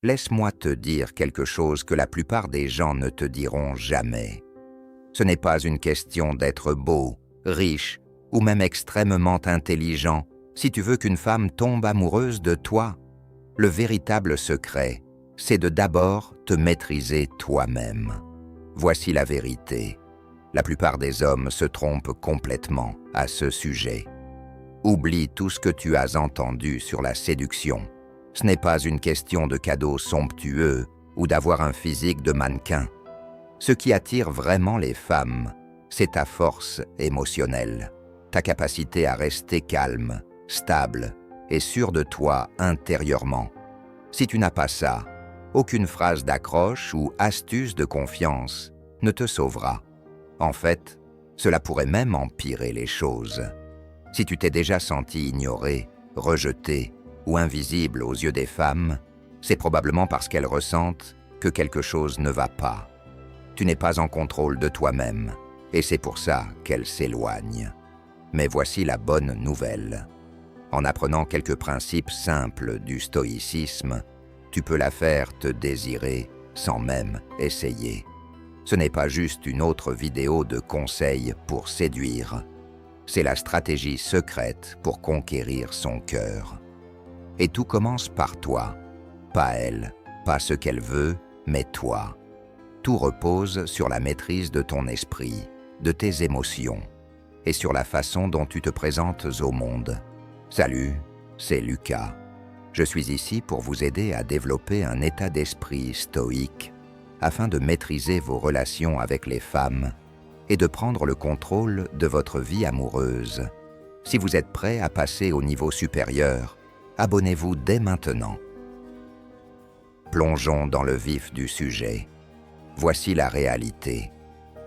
Laisse-moi te dire quelque chose que la plupart des gens ne te diront jamais. Ce n'est pas une question d'être beau, riche ou même extrêmement intelligent si tu veux qu'une femme tombe amoureuse de toi. Le véritable secret, c'est de d'abord te maîtriser toi-même. Voici la vérité. La plupart des hommes se trompent complètement à ce sujet. Oublie tout ce que tu as entendu sur la séduction. Ce n'est pas une question de cadeaux somptueux ou d'avoir un physique de mannequin. Ce qui attire vraiment les femmes, c'est ta force émotionnelle, ta capacité à rester calme, stable et sûr de toi intérieurement. Si tu n'as pas ça, aucune phrase d'accroche ou astuce de confiance ne te sauvera. En fait, cela pourrait même empirer les choses. Si tu t'es déjà senti ignoré, rejeté ou invisible aux yeux des femmes, c'est probablement parce qu'elles ressentent que quelque chose ne va pas. Tu n'es pas en contrôle de toi-même, et c'est pour ça qu'elles s'éloignent. Mais voici la bonne nouvelle. En apprenant quelques principes simples du stoïcisme, tu peux la faire te désirer sans même essayer. Ce n'est pas juste une autre vidéo de conseils pour séduire. C'est la stratégie secrète pour conquérir son cœur. Et tout commence par toi. Pas elle, pas ce qu'elle veut, mais toi. Tout repose sur la maîtrise de ton esprit, de tes émotions, et sur la façon dont tu te présentes au monde. Salut, c'est Lucas. Je suis ici pour vous aider à développer un état d'esprit stoïque afin de maîtriser vos relations avec les femmes et de prendre le contrôle de votre vie amoureuse. Si vous êtes prêt à passer au niveau supérieur, abonnez-vous dès maintenant. Plongeons dans le vif du sujet. Voici la réalité.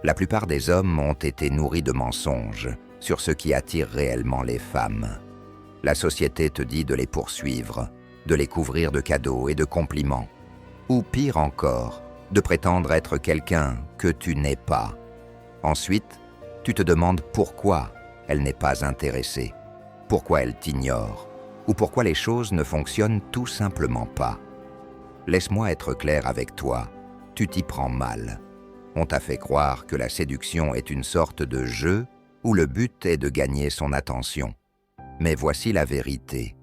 La plupart des hommes ont été nourris de mensonges sur ce qui attire réellement les femmes. La société te dit de les poursuivre, de les couvrir de cadeaux et de compliments, ou pire encore, de prétendre être quelqu'un que tu n'es pas. Ensuite, tu te demandes pourquoi elle n'est pas intéressée, pourquoi elle t'ignore, ou pourquoi les choses ne fonctionnent tout simplement pas. Laisse-moi être clair avec toi, tu t'y prends mal. On t'a fait croire que la séduction est une sorte de jeu où le but est de gagner son attention. Mais voici la vérité.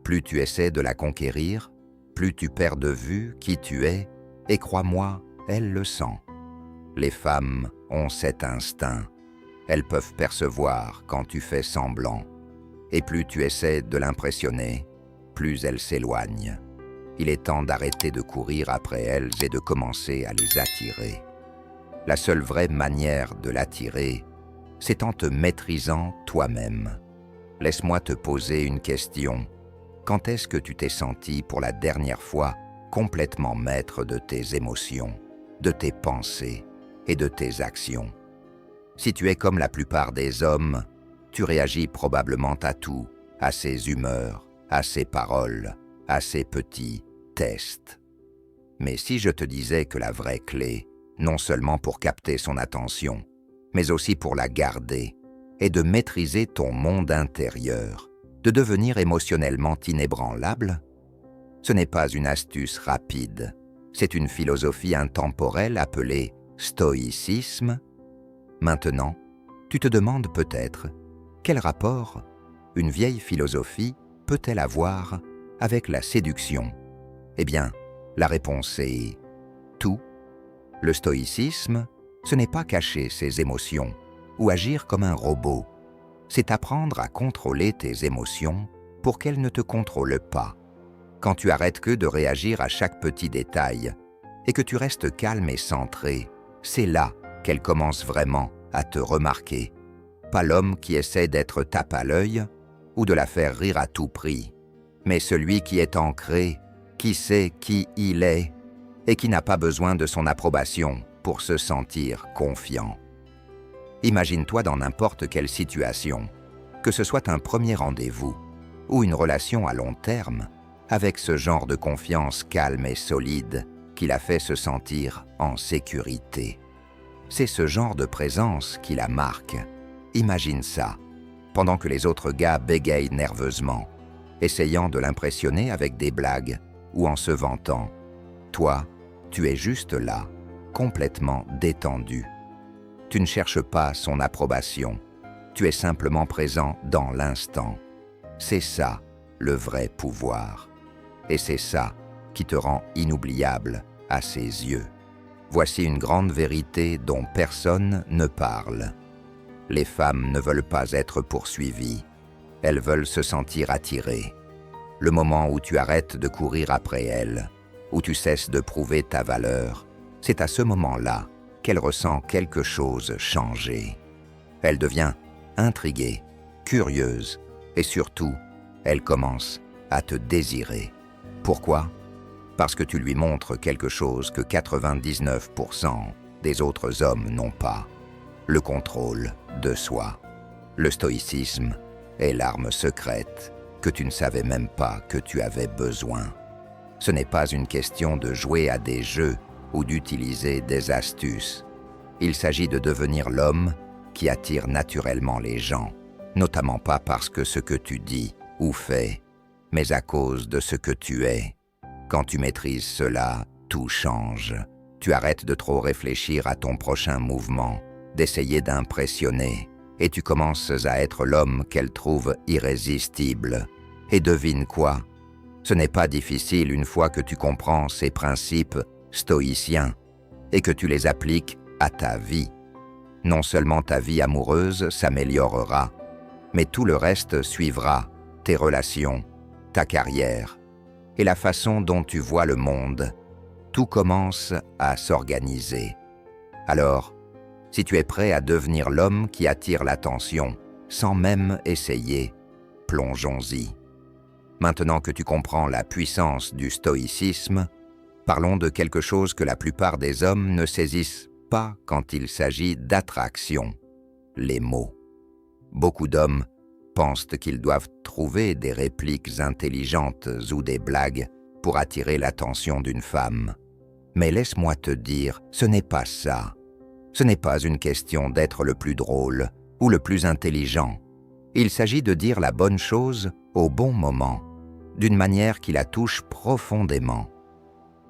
Plus tu essaies de la conquérir, plus tu perds de vue qui tu es, et crois-moi, elle le sent. Les femmes ont cet instinct. Elles peuvent percevoir quand tu fais semblant. Et plus tu essaies de l'impressionner, plus elle s'éloigne. Il est temps d'arrêter de courir après elles et de commencer à les attirer. La seule vraie manière de l'attirer, c'est en te maîtrisant toi-même. Laisse-moi te poser une question. Quand est-ce que tu t'es senti pour la dernière fois complètement maître de tes émotions, de tes pensées et de tes actions? Si tu es comme la plupart des hommes, tu réagis probablement à tout, à ses humeurs, à ses paroles, à ses petits tests. Mais si je te disais que la vraie clé, non seulement pour capter son attention, mais aussi pour la garder, est de maîtriser ton monde intérieur, de devenir émotionnellement inébranlable, ce n'est pas une astuce rapide, c'est une philosophie intemporelle appelée stoïcisme. Maintenant, tu te demandes peut-être, quel rapport une vieille philosophie peut-elle avoir avec la séduction? Eh bien, la réponse est tout. Le stoïcisme, ce n'est pas cacher ses émotions ou agir comme un robot. C'est apprendre à contrôler tes émotions pour qu'elles ne te contrôlent pas. Quand tu arrêtes que de réagir à chaque petit détail et que tu restes calme et centré, c'est là qu'elles commencent vraiment à te remarquer. Pas l'homme qui essaie d'être tape à l'œil ou de la faire rire à tout prix, mais celui qui est ancré, qui sait qui il est et qui n'a pas besoin de son approbation pour se sentir confiant. Imagine-toi dans n'importe quelle situation, que ce soit un premier rendez-vous ou une relation à long terme, avec ce genre de confiance calme et solide qui la fait se sentir en sécurité. C'est ce genre de présence qui la marque. Imagine ça, pendant que les autres gars bégayent nerveusement, essayant de l'impressionner avec des blagues ou en se vantant Toi, tu es juste là, complètement détendu. Tu ne cherches pas son approbation. Tu es simplement présent dans l'instant. C'est ça, le vrai pouvoir. Et c'est ça qui te rend inoubliable à ses yeux. Voici une grande vérité dont personne ne parle. Les femmes ne veulent pas être poursuivies. Elles veulent se sentir attirées. Le moment où tu arrêtes de courir après elles, où tu cesses de prouver ta valeur, c'est à ce moment-là qu'elle ressent quelque chose changer. Elle devient intriguée, curieuse, et surtout, elle commence à te désirer. Pourquoi ? Parce que tu lui montres quelque chose que 99% des autres hommes n'ont pas. Le contrôle de soi. Le stoïcisme est l'arme secrète que tu ne savais même pas que tu avais besoin. Ce n'est pas une question de jouer à des jeux ou d'utiliser des astuces. Il s'agit de devenir l'homme qui attire naturellement les gens, notamment pas parce que ce que tu dis ou fais, mais à cause de ce que tu es. Quand tu maîtrises cela, tout change. Tu arrêtes de trop réfléchir à ton prochain mouvement, d'essayer d'impressionner, et tu commences à être l'homme qu'elle trouve irrésistible. Et devine quoi ? Ce n'est pas difficile une fois que tu comprends ces principes stoïciens et que tu les appliques à ta vie. Non seulement ta vie amoureuse s'améliorera, mais tout le reste suivra, tes relations, ta carrière et la façon dont tu vois le monde. Tout commence à s'organiser. Alors, si tu es prêt à devenir l'homme qui attire l'attention, sans même essayer, plongeons-y. Maintenant que tu comprends la puissance du stoïcisme, parlons de quelque chose que la plupart des hommes ne saisissent pas quand il s'agit d'attraction, les mots. Beaucoup d'hommes pensent qu'ils doivent trouver des répliques intelligentes ou des blagues pour attirer l'attention d'une femme. Mais laisse-moi te dire, ce n'est pas ça. Ce n'est pas une question d'être le plus drôle ou le plus intelligent. Il s'agit de dire la bonne chose au bon moment, d'une manière qui la touche profondément.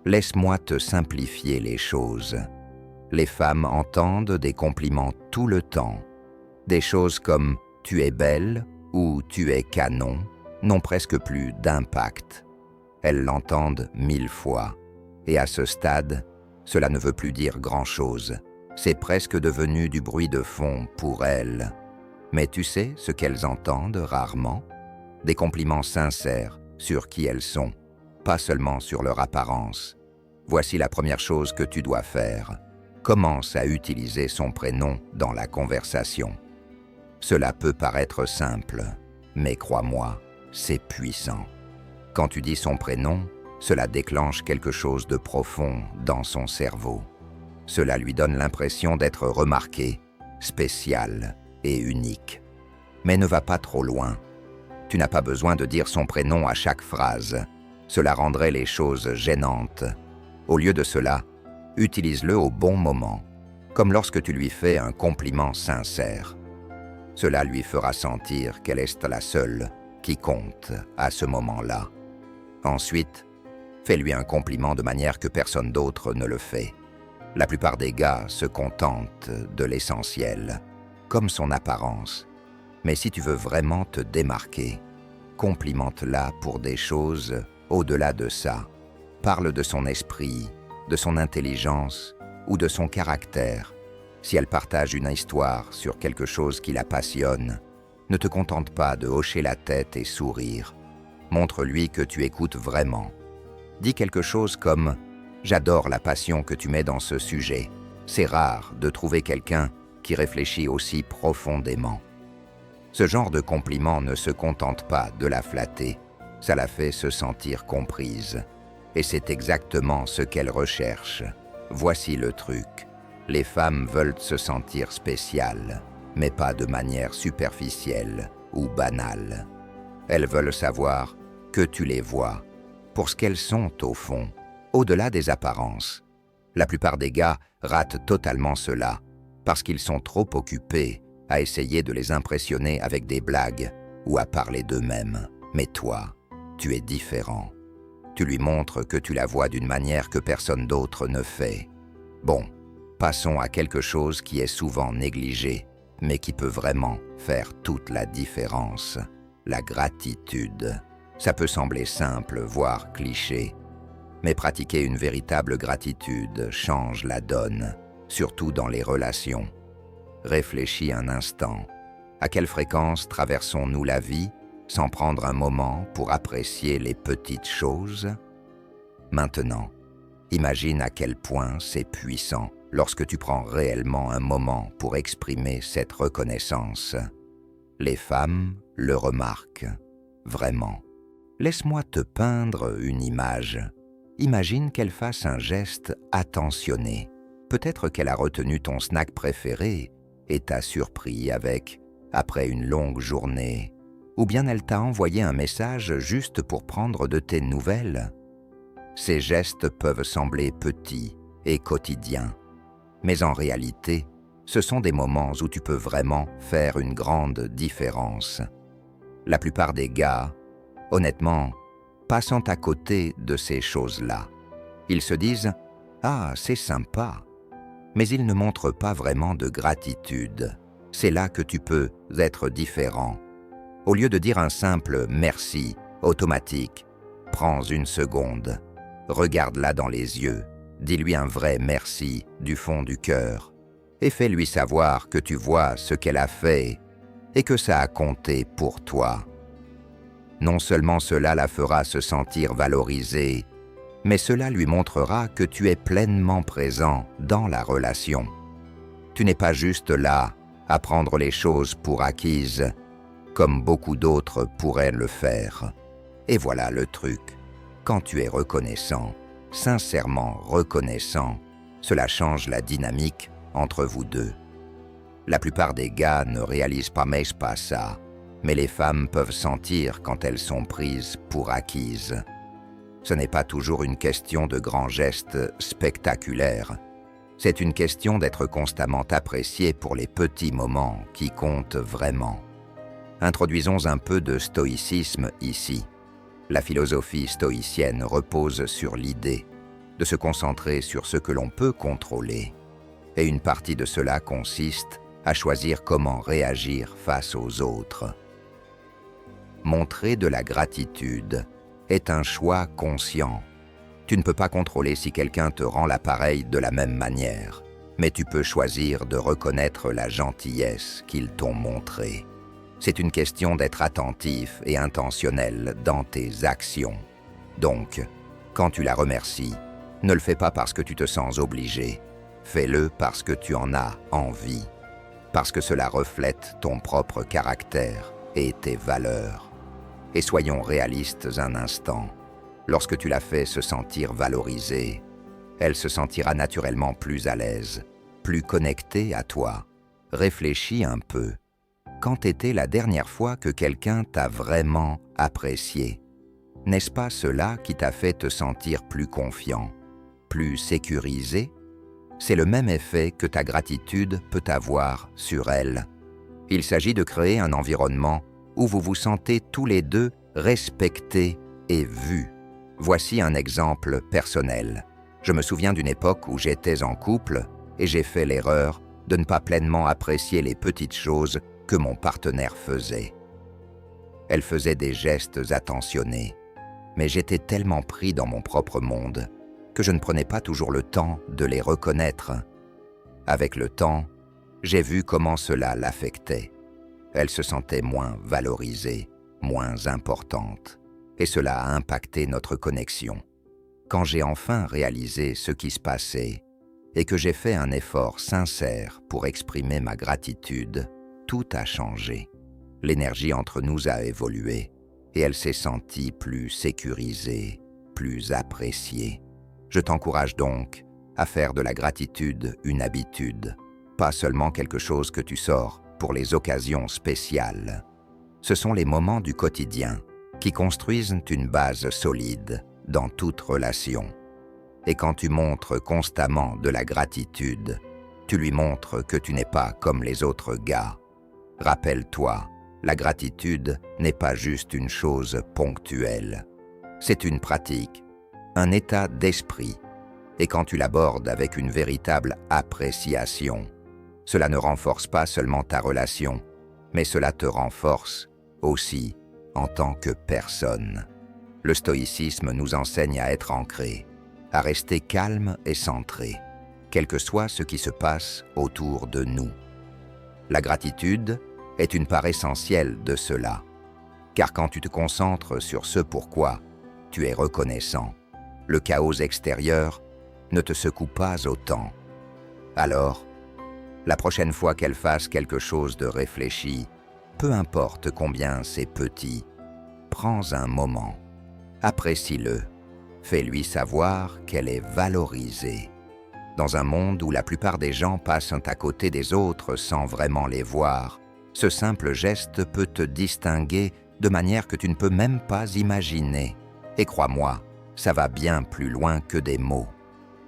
Laisse-moi te simplifier les choses. Les femmes entendent des compliments tout le temps. Des choses comme « tu es belle » ou « tu es canon » n'ont presque plus d'impact. Elles l'entendent 1000 fois. Et à ce stade, cela ne veut plus dire grand-chose. C'est presque devenu du bruit de fond pour elles. Mais tu sais ce qu'elles entendent rarement ? Des compliments sincères sur qui elles sont, pas seulement sur leur apparence. Voici la première chose que tu dois faire. Commence à utiliser son prénom dans la conversation. Cela peut paraître simple, mais crois-moi, c'est puissant. Quand tu dis son prénom, cela déclenche quelque chose de profond dans son cerveau. Cela lui donne l'impression d'être remarqué, spécial et unique. Mais ne va pas trop loin. Tu n'as pas besoin de dire son prénom à chaque phrase. Cela rendrait les choses gênantes. Au lieu de cela, utilise-le au bon moment, comme lorsque tu lui fais un compliment sincère. Cela lui fera sentir qu'elle est la seule qui compte à ce moment-là. Ensuite, fais-lui un compliment de manière que personne d'autre ne le fait. La plupart des gars se contentent de l'essentiel, comme son apparence. Mais si tu veux vraiment te démarquer, complimente-la pour des choses au-delà de ça. Parle de son esprit, de son intelligence ou de son caractère. Si elle partage une histoire sur quelque chose qui la passionne, ne te contente pas de hocher la tête et sourire. Montre-lui que tu écoutes vraiment. Dis quelque chose comme « J'adore la passion que tu mets dans ce sujet. C'est rare de trouver quelqu'un qui réfléchit aussi profondément. » Ce genre de compliment ne se contente pas de la flatter, ça la fait se sentir comprise. Et c'est exactement ce qu'elle recherche. Voici le truc. Les femmes veulent se sentir spéciales, mais pas de manière superficielle ou banale. Elles veulent savoir que tu les vois, pour ce qu'elles sont au fond, au-delà des apparences. La plupart des gars ratent totalement cela, parce qu'ils sont trop occupés à essayer de les impressionner avec des blagues ou à parler d'eux-mêmes. Mais toi, tu es différent. Tu lui montres que tu la vois d'une manière que personne d'autre ne fait. Bon, passons à quelque chose qui est souvent négligé, mais qui peut vraiment faire toute la différence. La gratitude. Ça peut sembler simple, voire cliché, mais pratiquer une véritable gratitude change la donne, surtout dans les relations. Réfléchis un instant. À quelle fréquence traversons-nous la vie sans prendre un moment pour apprécier les petites choses? Maintenant, imagine à quel point c'est puissant lorsque tu prends réellement un moment pour exprimer cette reconnaissance. Les femmes le remarquent, vraiment. Laisse-moi te peindre une image. Imagine qu'elle fasse un geste attentionné. Peut-être qu'elle a retenu ton snack préféré et t'a surpris avec « après une longue journée », ou bien elle t'a envoyé un message juste pour prendre de tes nouvelles. Ces gestes peuvent sembler petits et quotidiens, mais en réalité, ce sont des moments où tu peux vraiment faire une grande différence. La plupart des gars, honnêtement, passent à côté de ces choses-là. Ils se disent « Ah, c'est sympa », mais ils ne montrent pas vraiment de gratitude. C'est là que tu peux être différent. Au lieu de dire un simple « merci » automatique, prends une seconde, regarde-la dans les yeux, dis-lui un vrai merci du fond du cœur et fais-lui savoir que tu vois ce qu'elle a fait et que ça a compté pour toi. Non seulement cela la fera se sentir valorisée, mais cela lui montrera que tu es pleinement présent dans la relation. Tu n'es pas juste là à prendre les choses pour acquises, comme beaucoup d'autres pourraient le faire. Et voilà le truc. Quand tu es reconnaissant, sincèrement reconnaissant, cela change la dynamique entre vous deux. La plupart des gars ne réalisent pas ça, mais les femmes peuvent sentir quand elles sont prises pour acquises. Ce n'est pas toujours une question de grands gestes spectaculaires. C'est une question d'être constamment apprécié pour les petits moments qui comptent vraiment. Introduisons un peu de stoïcisme ici. La philosophie stoïcienne repose sur l'idée de se concentrer sur ce que l'on peut contrôler. Et une partie de cela consiste à choisir comment réagir face aux autres. Montrer de la gratitude est un choix conscient. Tu ne peux pas contrôler si quelqu'un te rend l'appareil de la même manière, mais tu peux choisir de reconnaître la gentillesse qu'ils t'ont montrée. C'est une question d'être attentif et intentionnel dans tes actions. Donc, quand tu la remercies, ne le fais pas parce que tu te sens obligé. Fais-le parce que tu en as envie, parce que cela reflète ton propre caractère et tes valeurs. Et soyons réalistes un instant. Lorsque tu la fais se sentir valorisée, elle se sentira naturellement plus à l'aise, plus connectée à toi. Réfléchis un peu. Quand était la dernière fois que quelqu'un t'a vraiment apprécié? N'est-ce pas cela qui t'a fait te sentir plus confiant, plus sécurisé? C'est le même effet que ta gratitude peut avoir sur elle. Il s'agit de créer un environnement où vous vous sentez tous les deux respectés et vus. Voici un exemple personnel. Je me souviens d'une époque où j'étais en couple et j'ai fait l'erreur de ne pas pleinement apprécier les petites choses que mon partenaire faisait. Elle faisait des gestes attentionnés, mais j'étais tellement pris dans mon propre monde que je ne prenais pas toujours le temps de les reconnaître. Avec le temps, j'ai vu comment cela l'affectait. Elle se sentait moins valorisée, moins importante, et cela a impacté notre connexion. Quand j'ai enfin réalisé ce qui se passait et que j'ai fait un effort sincère pour exprimer ma gratitude, tout a changé. L'énergie entre nous a évolué et elle s'est sentie plus sécurisée, plus appréciée. Je t'encourage donc à faire de la gratitude une habitude, pas seulement quelque chose que tu sors pour les occasions spéciales. Ce sont les moments du quotidien qui construisent une base solide dans toute relation. Et quand tu montres constamment de la gratitude, tu lui montres que tu n'es pas comme les autres gars. Rappelle-toi, la gratitude n'est pas juste une chose ponctuelle. C'est une pratique un état d'esprit. Et quand tu l'abordes avec une véritable appréciation, cela ne renforce pas seulement ta relation, mais cela te renforce aussi en tant que personne. Le stoïcisme nous enseigne à être ancré, à rester calme et centré, quel que soit ce qui se passe autour de nous. La gratitude est une part essentielle de cela, car quand tu te concentres sur ce pourquoi tu es reconnaissant, le chaos extérieur ne te secoue pas autant. Alors, la prochaine fois qu'elle fasse quelque chose de réfléchi, peu importe combien c'est petit, prends un moment, apprécie-le, fais-lui savoir qu'elle est valorisée. Dans un monde où la plupart des gens passent à côté des autres sans vraiment les voir, ce simple geste peut te distinguer de manière que tu ne peux même pas imaginer. Et crois-moi, ça va bien plus loin que des mots.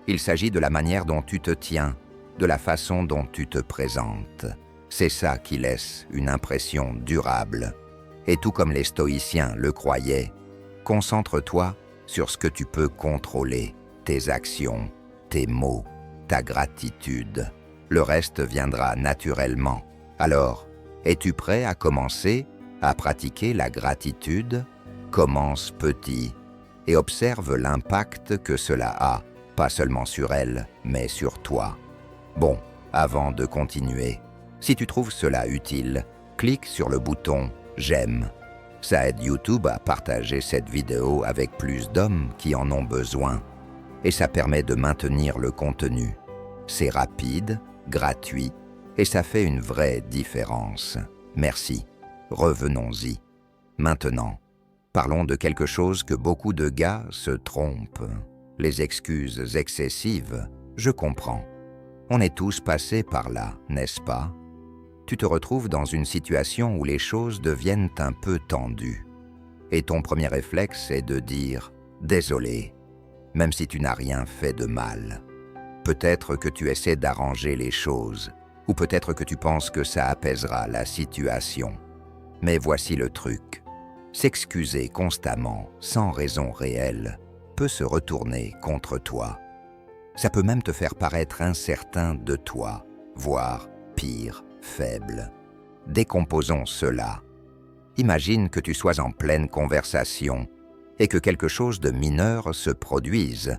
Il s'agit de la manière dont tu te tiens, de la façon dont tu te présentes. C'est ça qui laisse une impression durable. Et tout comme les stoïciens le croyaient, concentre-toi sur ce que tu peux contrôler, tes actions, tes mots, ta gratitude. Le reste viendra naturellement. Alors, es-tu prêt à commencer à pratiquer la gratitude? Commence petit et observe l'impact que cela a, pas seulement sur elle, mais sur toi. Bon, avant de continuer, si tu trouves cela utile, clique sur le bouton « J'aime ». Ça aide YouTube à partager cette vidéo avec plus d'hommes qui en ont besoin. Et ça permet de maintenir le contenu. C'est rapide, gratuit, et ça fait une vraie différence. Merci. Revenons-y. Maintenant, parlons de quelque chose que beaucoup de gars se trompent. Les excuses excessives, je comprends. On est tous passés par là, n'est-ce pas? Tu te retrouves dans une situation où les choses deviennent un peu tendues. Et ton premier réflexe est de dire « désolé », même si tu n'as rien fait de mal. Peut-être que tu essaies d'arranger les choses, ou peut-être que tu penses que ça apaisera la situation. Mais voici le truc. S'excuser constamment, sans raison réelle, peut se retourner contre toi. Ça peut même te faire paraître incertain de toi, voire pire, faible. Décomposons cela. Imagine que tu sois en pleine conversation et que quelque chose de mineur se produise,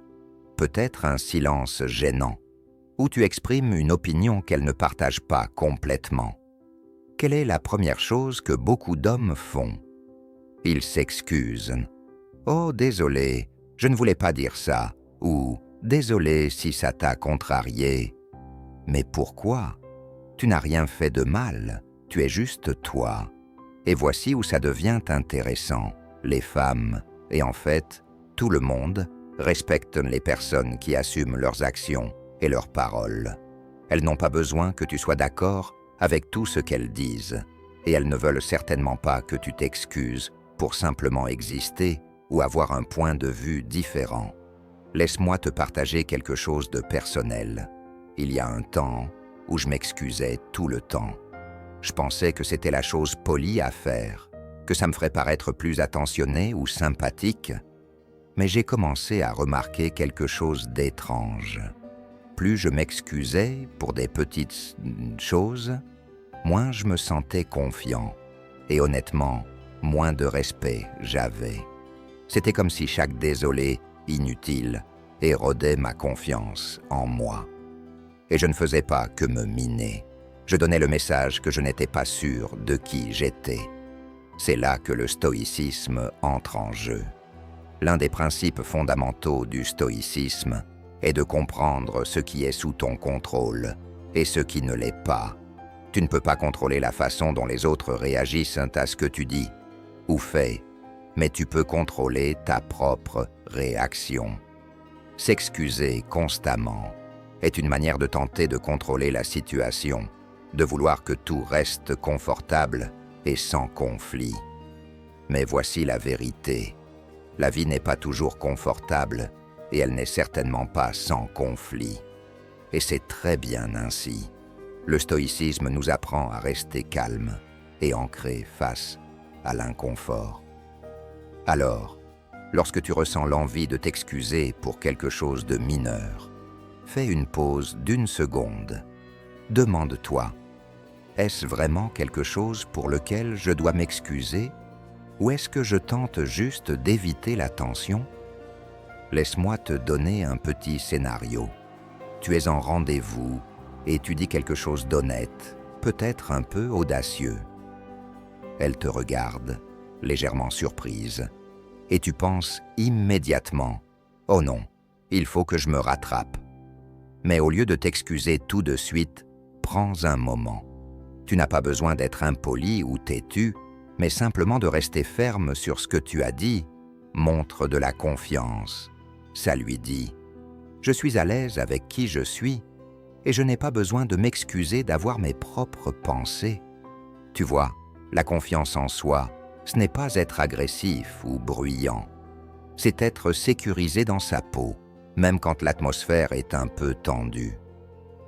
peut-être un silence gênant, ou tu exprimes une opinion qu'elle ne partage pas complètement. Quelle est la première chose que beaucoup d'hommes font? Ils s'excusent. « Oh, désolé, je ne voulais pas dire ça » ou « Désolé si ça t'a contrarié ». Mais pourquoi? Tu n'as rien fait de mal, tu es juste toi. Et voici où ça devient intéressant. Les femmes, et en fait, tout le monde, respectent les personnes qui assument leurs actions et leurs paroles. Elles n'ont pas besoin que tu sois d'accord avec tout ce qu'elles disent, et elles ne veulent certainement pas que tu t'excuses pour simplement exister ou avoir un point de vue différent. Laisse-moi te partager quelque chose de personnel. Il y a un temps où je m'excusais tout le temps. Je pensais que c'était la chose polie à faire, que ça me ferait paraître plus attentionné ou sympathique, mais j'ai commencé à remarquer quelque chose d'étrange. Plus je m'excusais pour des petites choses, moins je me sentais confiant, et honnêtement, moins de respect j'avais. C'était comme si chaque désolé, inutile, érodait ma confiance en moi. Et je ne faisais pas que me miner. Je donnais le message que je n'étais pas sûr de qui j'étais. C'est là que le stoïcisme entre en jeu. L'un des principes fondamentaux du stoïcisme est de comprendre ce qui est sous ton contrôle et ce qui ne l'est pas. Tu ne peux pas contrôler la façon dont les autres réagissent à ce que tu dis ou fais, mais tu peux contrôler ta propre réaction. S'excuser constamment est une manière de tenter de contrôler la situation, de vouloir que tout reste confortable et sans conflit. Mais voici la vérité. La vie n'est pas toujours confortable et elle n'est certainement pas sans conflit. Et c'est très bien ainsi. Le stoïcisme nous apprend à rester calme et ancré face à l'inconfort. Alors, Lorsque tu ressens l'envie de t'excuser pour quelque chose de mineur, fais une pause d'1 seconde. Demande-toi, est-ce vraiment quelque chose pour lequel je dois m'excuser ou est-ce que je tente juste d'éviter la tension? Laisse-moi te donner un petit scénario. Tu es en rendez-vous et tu dis quelque chose d'honnête, peut-être un peu audacieux. Elle te regarde, légèrement surprise, et tu penses immédiatement « Oh non, il faut que je me rattrape ». Mais au lieu de t'excuser tout de suite, prends un moment. Tu n'as pas besoin d'être impoli ou têtu, mais simplement de rester ferme sur ce que tu as dit. Montre de la confiance. Ça lui dit « Je suis à l'aise avec qui je suis et je n'ai pas besoin de m'excuser d'avoir mes propres pensées. » Tu vois, la confiance en soi, ce n'est pas être agressif ou bruyant. C'est être sécurisé dans sa peau, même quand l'atmosphère est un peu tendue.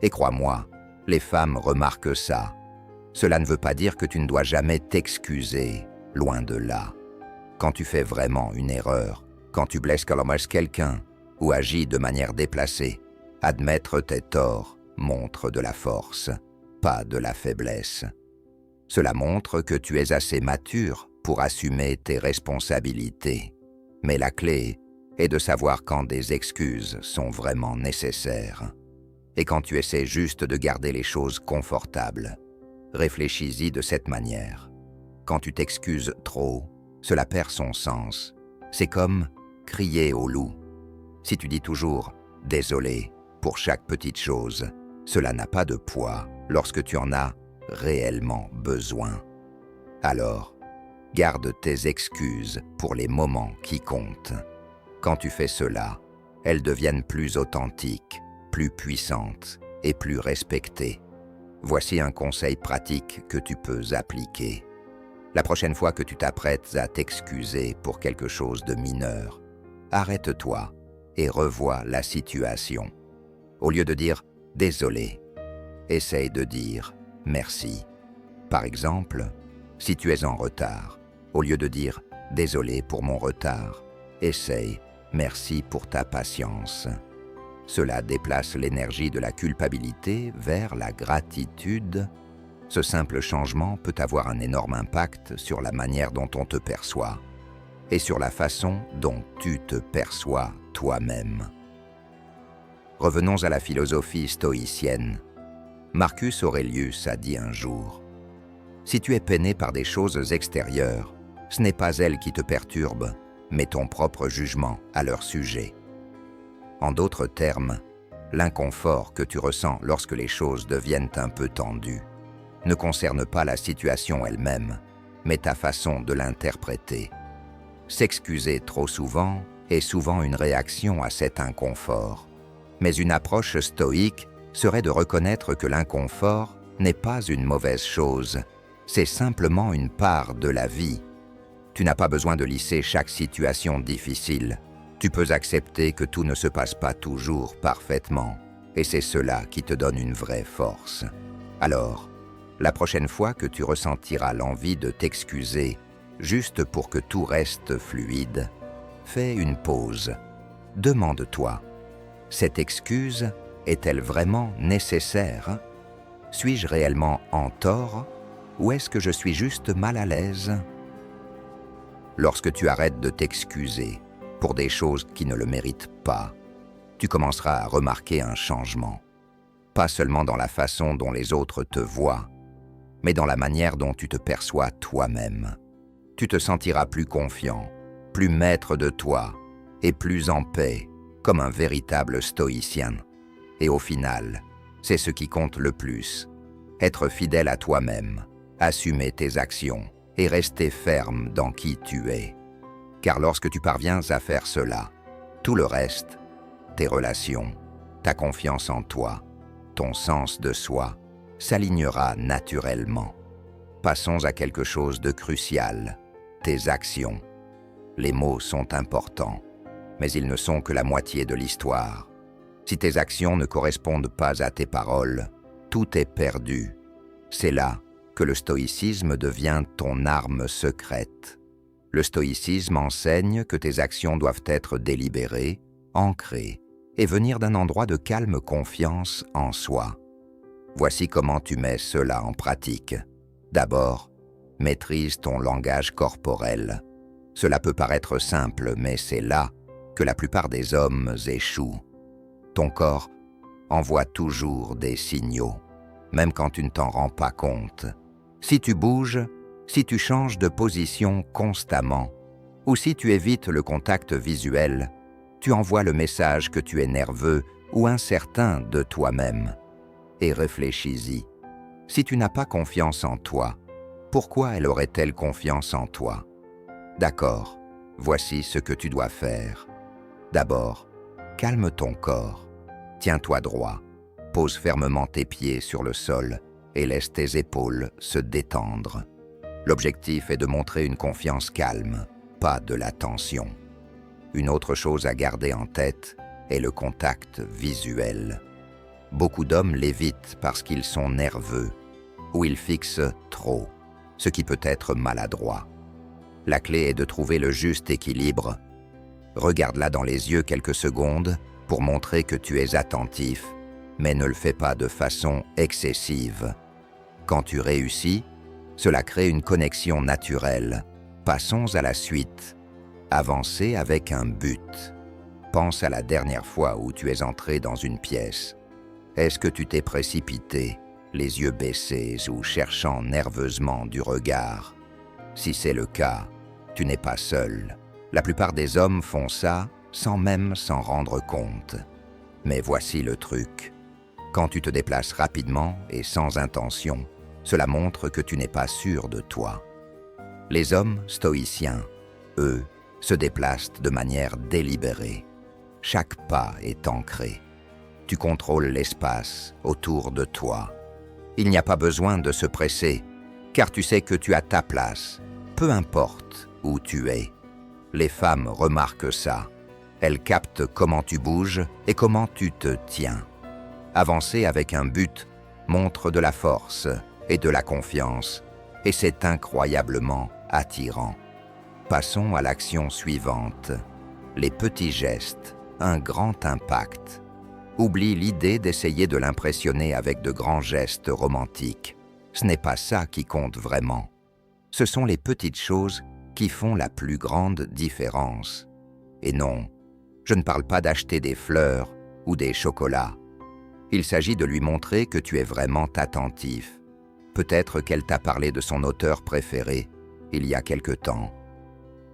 Et crois-moi, les femmes remarquent ça. Cela ne veut pas dire que tu ne dois jamais t'excuser, loin de là. Quand tu fais vraiment une erreur, quand tu blesses quelqu'un ou agis de manière déplacée, admettre tes torts montre de la force, pas de la faiblesse. Cela montre que tu es assez mature pour assumer tes responsabilités. Mais la clé est de savoir quand des excuses sont vraiment nécessaires. Et quand tu essaies juste de garder les choses confortables, réfléchis-y de cette manière. Quand tu t'excuses trop, cela perd son sens. C'est comme crier au loup. Si tu dis toujours « désolé » pour chaque petite chose, cela n'a pas de poids lorsque tu en as réellement besoin. Alors, garde tes excuses pour les moments qui comptent. Quand tu fais cela, elles deviennent plus authentiques, plus puissantes et plus respectées. Voici un conseil pratique que tu peux appliquer. La prochaine fois que tu t'apprêtes à t'excuser pour quelque chose de mineur, arrête-toi et revois la situation. Au lieu de dire « désolé », essaye de dire « merci ». Par exemple, si tu es en retard, au lieu de dire « désolé pour mon retard », essaye « merci pour ta patience ». Cela déplace l'énergie de la culpabilité vers la gratitude. Ce simple changement peut avoir un énorme impact sur la manière dont on te perçoit et sur la façon dont tu te perçois toi-même. Revenons à la philosophie stoïcienne. Marcus Aurelius a dit un jour « Si tu es peiné par des choses extérieures, ce n'est pas elles qui te perturbent, mais ton propre jugement à leur sujet. » En d'autres termes, l'inconfort que tu ressens lorsque les choses deviennent un peu tendues ne concerne pas la situation elle-même, mais ta façon de l'interpréter. S'excuser trop souvent est souvent une réaction à cet inconfort, mais une approche stoïque serait de reconnaître que l'inconfort n'est pas une mauvaise chose, c'est simplement une part de la vie. Tu n'as pas besoin de lisser chaque situation difficile. Tu peux accepter que tout ne se passe pas toujours parfaitement, et c'est cela qui te donne une vraie force. Alors, la prochaine fois que tu ressentiras l'envie de t'excuser, juste pour que tout reste fluide, fais une pause. Demande-toi, cette excuse est-elle vraiment nécessaire? Suis-je réellement en tort, ou est-ce que je suis juste mal à l'aise? Lorsque tu arrêtes de t'excuser pour des choses qui ne le méritent pas, tu commenceras à remarquer un changement. Pas seulement dans la façon dont les autres te voient, mais dans la manière dont tu te perçois toi-même. Tu te sentiras plus confiant, plus maître de toi et plus en paix, comme un véritable stoïcien. Et au final, c'est ce qui compte le plus. Être fidèle à toi-même, assumer tes actions et rester ferme dans qui tu es. Car lorsque tu parviens à faire cela, tout le reste, tes relations, ta confiance en toi, ton sens de soi, s'alignera naturellement. Passons à quelque chose de crucial, tes actions. Les mots sont importants, mais ils ne sont que la moitié de l'histoire. Si tes actions ne correspondent pas à tes paroles, tout est perdu. C'est là que le stoïcisme devient ton arme secrète. Le stoïcisme enseigne que tes actions doivent être délibérées, ancrées, et venir d'un endroit de calme confiance en soi. Voici comment tu mets cela en pratique. D'abord, maîtrise ton langage corporel. Cela peut paraître simple, mais c'est là que la plupart des hommes échouent. Ton corps envoie toujours des signaux, même quand tu ne t'en rends pas compte. Si tu bouges, si tu changes de position constamment, ou si tu évites le contact visuel, tu envoies le message que tu es nerveux ou incertain de toi-même. Et réfléchis-y. Si tu n'as pas confiance en toi, pourquoi elle aurait-elle confiance en toi? D'accord, voici ce que tu dois faire. D'abord, calme ton corps. Tiens-toi droit, pose fermement tes pieds sur le sol et laisse tes épaules se détendre. L'objectif est de montrer une confiance calme, pas de la tension. Une autre chose à garder en tête est le contact visuel. Beaucoup d'hommes l'évitent parce qu'ils sont nerveux ou ils fixent trop, ce qui peut être maladroit. La clé est de trouver le juste équilibre. Regarde-la dans les yeux quelques secondes pour montrer que tu es attentif, mais ne le fais pas de façon excessive. Quand tu réussis, cela crée une connexion naturelle. Passons à la suite. Avancer avec un but. Pense à la dernière fois où tu es entré dans une pièce. Est-ce que tu t'es précipité, les yeux baissés ou cherchant nerveusement du regard? Si c'est le cas, tu n'es pas seul. La plupart des hommes font ça sans même s'en rendre compte. Mais voici le truc. Quand tu te déplaces rapidement et sans intention, cela montre que tu n'es pas sûr de toi. Les hommes stoïciens, eux, se déplacent de manière délibérée. Chaque pas est ancré. Tu contrôles l'espace autour de toi. Il n'y a pas besoin de se presser, car tu sais que tu as ta place, peu importe où tu es. Les femmes remarquent ça. Elles captent comment tu bouges et comment tu te tiens. Avancer avec un but montre de la force et de la confiance, et c'est incroyablement attirant. Passons à l'action suivante. Les petits gestes, un grand impact. Oublie l'idée d'essayer de l'impressionner avec de grands gestes romantiques. Ce n'est pas ça qui compte vraiment. Ce sont les petites choses qui font la plus grande différence. Et non, je ne parle pas d'acheter des fleurs ou des chocolats. Il s'agit de lui montrer que tu es vraiment attentif. Peut-être qu'elle t'a parlé de son auteur préféré il y a quelque temps.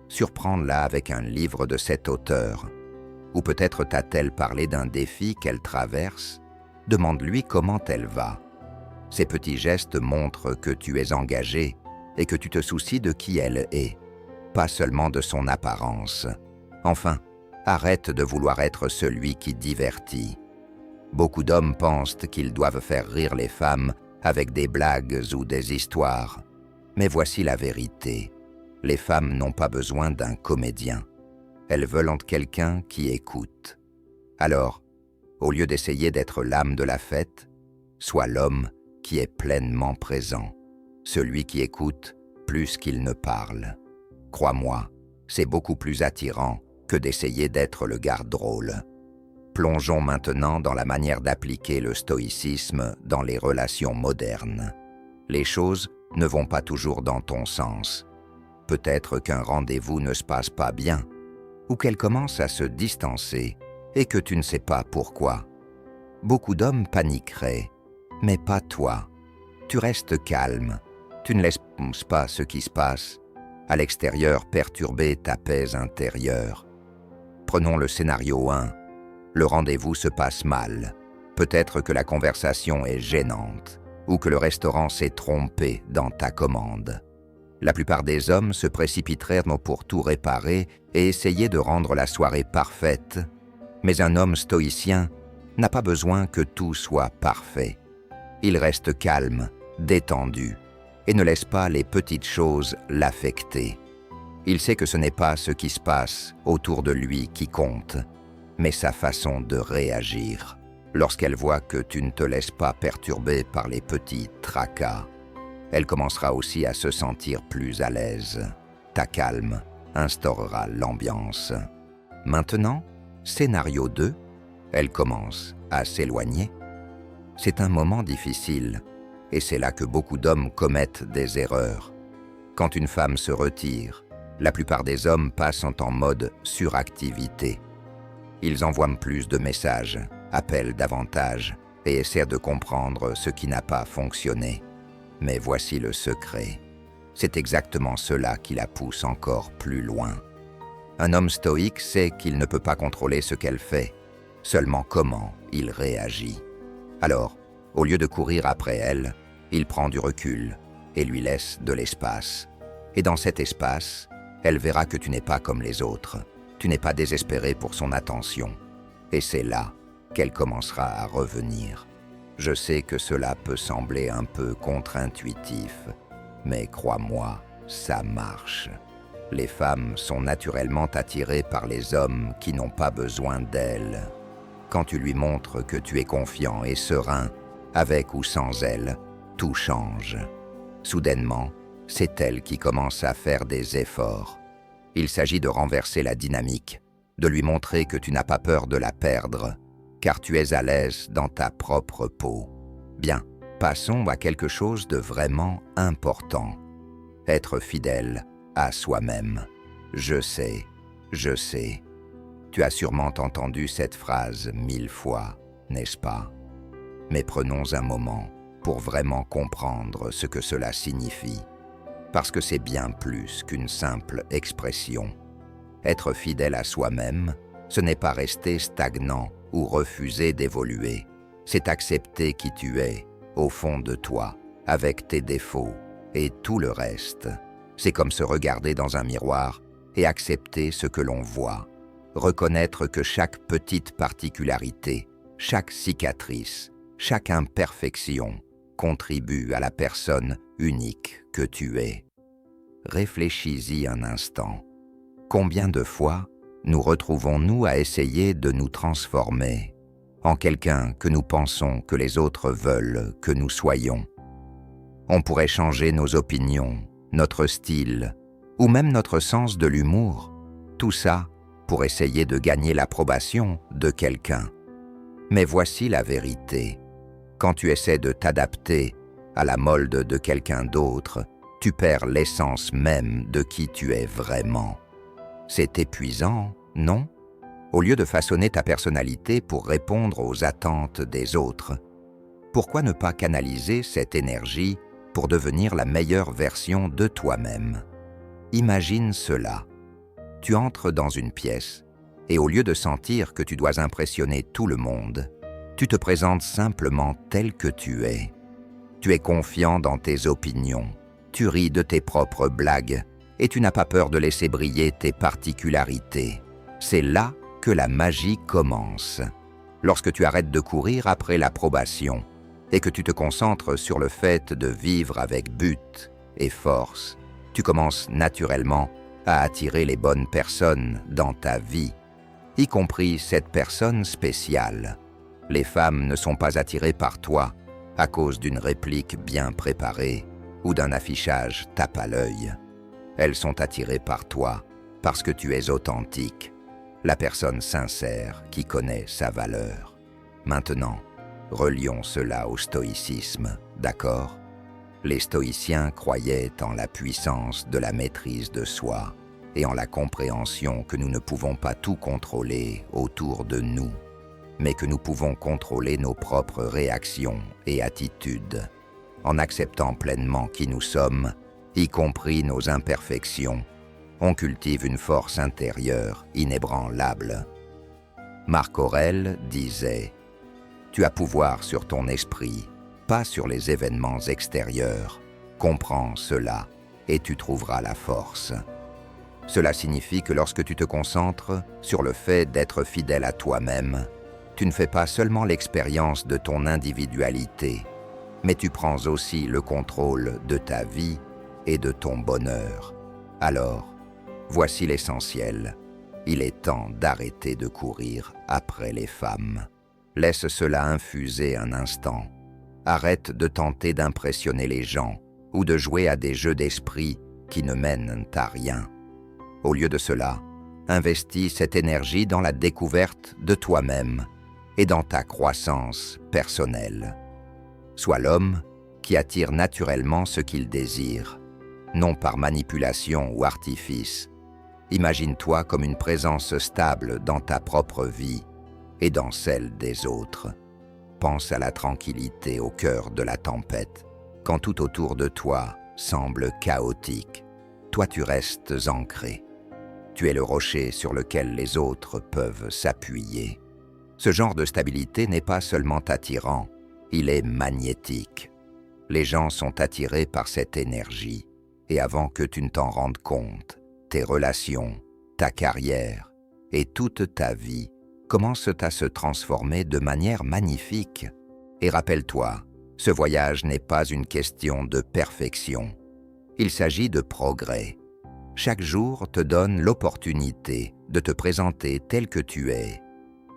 Surprends-la avec un livre de cet auteur. Ou peut-être t'a-t-elle parlé d'un défi qu'elle traverse? Demande-lui comment elle va. Ces petits gestes montrent que tu es engagé et que tu te soucies de qui elle est, pas seulement de son apparence. Enfin, arrête de vouloir être celui qui divertit. Beaucoup d'hommes pensent qu'ils doivent faire rire les femmes avec des blagues ou des histoires. Mais voici la vérité. Les femmes n'ont pas besoin d'un comédien. Elles veulent quelqu'un qui écoute. Alors, au lieu d'essayer d'être l'âme de la fête, sois l'homme qui est pleinement présent, celui qui écoute plus qu'il ne parle. Crois-moi, c'est beaucoup plus attirant que d'essayer d'être le garde-drôle. Plongeons maintenant dans la manière d'appliquer le stoïcisme dans les relations modernes. Les choses ne vont pas toujours dans ton sens. Peut-être qu'un rendez-vous ne se passe pas bien, ou qu'elle commence à se distancer et que tu ne sais pas pourquoi. Beaucoup d'hommes paniqueraient, mais pas toi. Tu restes calme, tu ne laisses pas ce qui se passe. À l'extérieur, perturber ta paix intérieure. Prenons le scénario 1. Le rendez-vous se passe mal. Peut-être que la conversation est gênante, ou que le restaurant s'est trompé dans ta commande. La plupart des hommes se précipiteraient pour tout réparer et essayer de rendre la soirée parfaite. Mais un homme stoïcien n'a pas besoin que tout soit parfait. Il reste calme, détendu, et ne laisse pas les petites choses l'affecter. Il sait que ce n'est pas ce qui se passe autour de lui qui compte, mais sa façon de réagir. Lorsqu'elle voit que tu ne te laisses pas perturber par les petits tracas, elle commencera aussi à se sentir plus à l'aise. Ta calme instaurera l'ambiance. Maintenant, scénario 2, elle commence à s'éloigner. C'est un moment difficile, et c'est là que beaucoup d'hommes commettent des erreurs. Quand une femme se retire, la plupart des hommes passent en mode suractivité. Ils envoient plus de messages, appellent davantage et essaient de comprendre ce qui n'a pas fonctionné. Mais voici le secret. C'est exactement cela qui la pousse encore plus loin. Un homme stoïque sait qu'il ne peut pas contrôler ce qu'elle fait, seulement comment il réagit. Alors, au lieu de courir après elle, il prend du recul et lui laisse de l'espace. Et dans cet espace, elle verra que tu n'es pas comme les autres. Tu n'es pas désespéré pour son attention. Et c'est là qu'elle commencera à revenir. Je sais que cela peut sembler un peu contre-intuitif, mais crois-moi, ça marche. Les femmes sont naturellement attirées par les hommes qui n'ont pas besoin d'elles. Quand tu lui montres que tu es confiant et serein, avec ou sans elle, tout change. Soudainement, c'est elle qui commence à faire des efforts. Il s'agit de renverser la dynamique, de lui montrer que tu n'as pas peur de la perdre, car tu es à l'aise dans ta propre peau. Bien, passons à quelque chose de vraiment important. Être fidèle à soi-même. Je sais. Tu as sûrement entendu cette phrase 1000 fois, n'est-ce pas? Mais prenons un moment pour vraiment comprendre ce que cela signifie. Parce que c'est bien plus qu'une simple expression. Être fidèle à soi-même, ce n'est pas rester stagnant ou refuser d'évoluer. C'est accepter qui tu es, au fond de toi, avec tes défauts et tout le reste. C'est comme se regarder dans un miroir et accepter ce que l'on voit. Reconnaître que chaque petite particularité, chaque cicatrice, chaque imperfection contribue à la personne unique que tu es. Réfléchis-y un instant. Combien de fois nous retrouvons-nous à essayer de nous transformer en quelqu'un que nous pensons que les autres veulent que nous soyons? On pourrait changer nos opinions, notre style, ou même notre sens de l'humour. Tout ça pour essayer de gagner l'approbation de quelqu'un. Mais voici la vérité. Quand tu essaies de t'adapter à la molde de quelqu'un d'autre, tu perds l'essence même de qui tu es vraiment. C'est épuisant, non? Au lieu de façonner ta personnalité pour répondre aux attentes des autres, pourquoi ne pas canaliser cette énergie pour devenir la meilleure version de toi-même? Imagine cela. Tu entres dans une pièce et au lieu de sentir que tu dois impressionner tout le monde, tu te présentes simplement tel que tu es. Tu es confiant dans tes opinions, tu ris de tes propres blagues et tu n'as pas peur de laisser briller tes particularités. C'est là que la magie commence. Lorsque tu arrêtes de courir après l'approbation et que tu te concentres sur le fait de vivre avec but et force, tu commences naturellement à attirer les bonnes personnes dans ta vie, y compris cette personne spéciale. Les femmes ne sont pas attirées par toi à cause d'une réplique bien préparée ou d'un affichage tape à l'œil. Elles sont attirées par toi parce que tu es authentique, la personne sincère qui connaît sa valeur. Maintenant, relions cela au stoïcisme, d'accord? Les stoïciens croyaient en la puissance de la maîtrise de soi et en la compréhension que nous ne pouvons pas tout contrôler autour de nous, mais que nous pouvons contrôler nos propres réactions et attitudes. En acceptant pleinement qui nous sommes, y compris nos imperfections, on cultive une force intérieure inébranlable. Marc Aurèle disait « Tu as pouvoir sur ton esprit, pas sur les événements extérieurs. Comprends cela et tu trouveras la force. » Cela signifie que lorsque tu te concentres sur le fait d'être fidèle à toi-même, tu ne fais pas seulement l'expérience de ton individualité, mais tu prends aussi le contrôle de ta vie et de ton bonheur. Alors, voici l'essentiel. Il est temps d'arrêter de courir après les femmes. Laisse cela infuser un instant. Arrête de tenter d'impressionner les gens ou de jouer à des jeux d'esprit qui ne mènent à rien. Au lieu de cela, investis cette énergie dans la découverte de toi-même et dans ta croissance personnelle. Sois l'homme qui attire naturellement ce qu'il désire, non par manipulation ou artifice. Imagine-toi comme une présence stable dans ta propre vie et dans celle des autres. Pense à la tranquillité au cœur de la tempête. Quand tout autour de toi semble chaotique, toi tu restes ancré. Tu es le rocher sur lequel les autres peuvent s'appuyer. Ce genre de stabilité n'est pas seulement attirant, il est magnétique. Les gens sont attirés par cette énergie, et avant que tu ne t'en rendes compte, tes relations, ta carrière et toute ta vie commencent à se transformer de manière magnifique. Et rappelle-toi, ce voyage n'est pas une question de perfection. Il s'agit de progrès. Chaque jour te donne l'opportunité de te présenter tel que tu es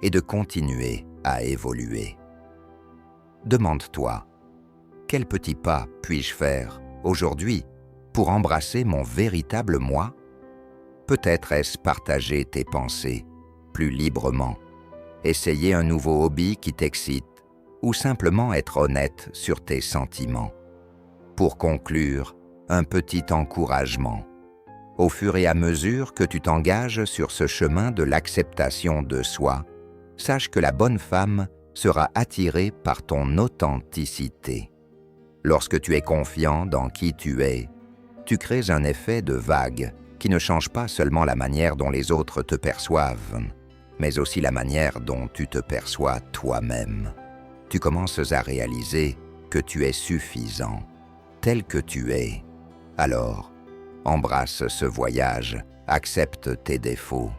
et de continuer à évoluer. Demande-toi, quel petit pas puis-je faire aujourd'hui pour embrasser mon véritable moi? Peut-être est-ce partager tes pensées plus librement, essayer un nouveau hobby qui t'excite ou simplement être honnête sur tes sentiments. Pour conclure, un petit encouragement. Au fur et à mesure que tu t'engages sur ce chemin de l'acceptation de soi, sache que la bonne femme sera attirée par ton authenticité. Lorsque tu es confiant dans qui tu es, tu crées un effet de vague qui ne change pas seulement la manière dont les autres te perçoivent, mais aussi la manière dont tu te perçois toi-même. Tu commences à réaliser que tu es suffisant, tel que tu es. Alors, embrasse ce voyage, accepte tes défauts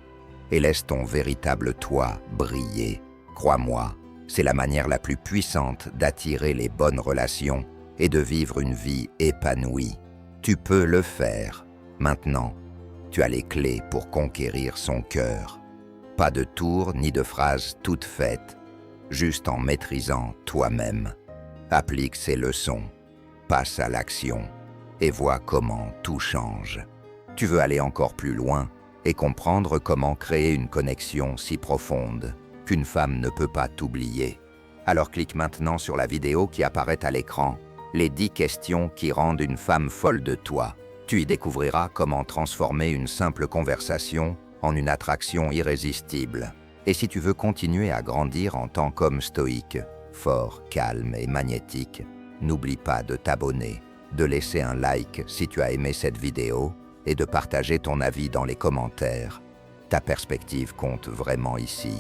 et laisse ton véritable toi briller. Crois-moi, c'est la manière la plus puissante d'attirer les bonnes relations et de vivre une vie épanouie. Tu peux le faire. Maintenant, tu as les clés pour conquérir son cœur. Pas de tours ni de phrases toutes faites, juste en maîtrisant toi-même. Applique ces leçons, passe à l'action et vois comment tout change. Tu veux aller encore plus loin et comprendre comment créer une connexion si profonde qu'une femme ne peut pas t'oublier. Alors clique maintenant sur la vidéo qui apparaît à l'écran, les 10 questions qui rendent une femme folle de toi. Tu y découvriras comment transformer une simple conversation en une attraction irrésistible. Et si tu veux continuer à grandir en tant qu'homme stoïque, fort, calme et magnétique, n'oublie pas de t'abonner, de laisser un like si tu as aimé cette vidéo et de partager ton avis dans les commentaires. Ta perspective compte vraiment ici.